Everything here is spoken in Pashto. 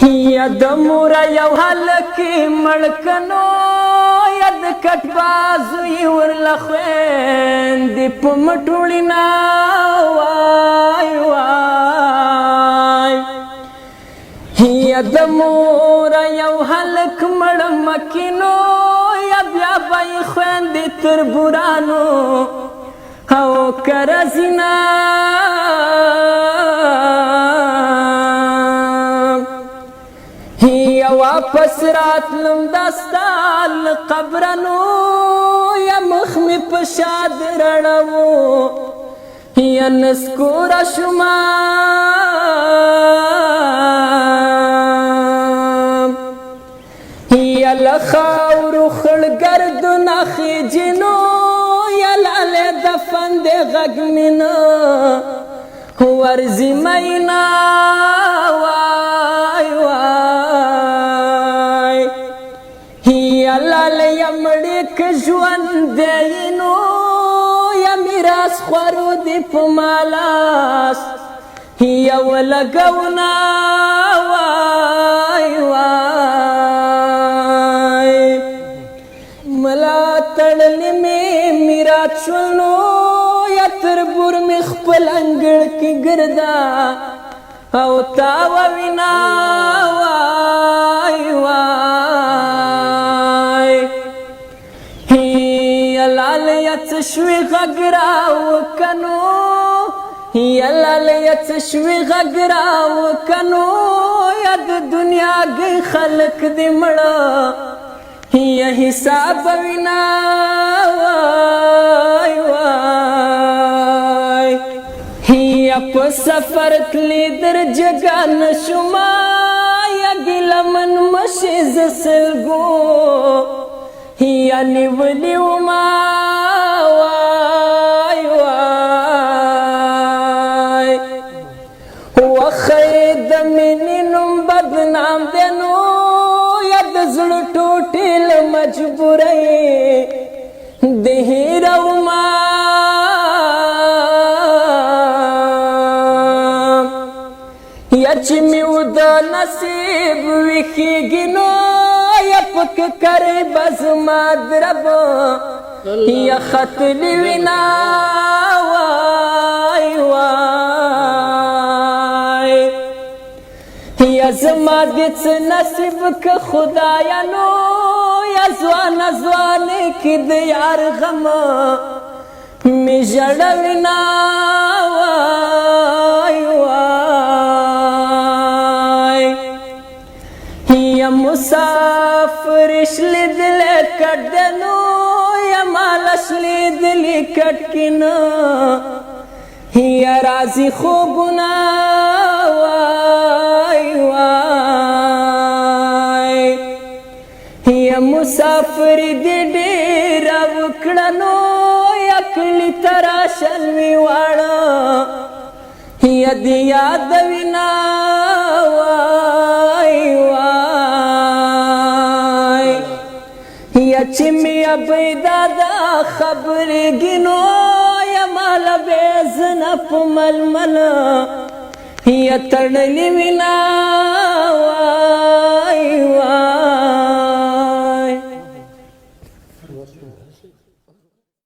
یا د مور یو هلک مړکنو یا د کټ بازو یې ورله خویندې په مټوړینا وای وای یا د مور یو هلک مړ مکینو یا بیا به یې خویندې تر بورانو او کرزینا یا واپس راتلم دستال قبرنو یا مخ می پشاد رڑو یا نسکور شما یا لخاور خلگردو نخی جنو یا لال دفن دے غگ منو ورزی مینا وای وای یا لال یمڑی کجوان دینو یا میراس خورو دی پمالاس یا ولگونا وای وای ملا تڑلی میں میرات شلنو یا تربور میں خپل انگڑ کی گردا او تاو وینا وای وای یا لال یا تشوی غگراو کنو یا لال یا تشوی غگراو کنو یا د دنیا گئی خلق دی مڑا یا حساب وینا وای وای یا په سفر تلی در جگان شما یا گلمن مشیز سلگو یا نیولی وما وای وای وخید منینم بدنام دینو یا دزل ٹوٹیل مجبوری دہیر وما یا چی میو دا نصیب ویخیگی نو یا پک کری بزماد رب یا خطلی وینا وای وای یا زما دیت نصیب که خدایا نو یا زوان زوانی کی دیار غم می جڑوینا وای وای یا مسافر اشلی دل کٹ دنو یا مال اشلی دلی کٹ کنا یا رازی خوبنا وای وای یا مسافر دی دیر وکڑنو یا کلی تراشلوی وارا یا دی یاد وینا وای وای یا چمی ابیدادا خبر گنو یا مالا بیزن اپ ململ یا تڑلی وینا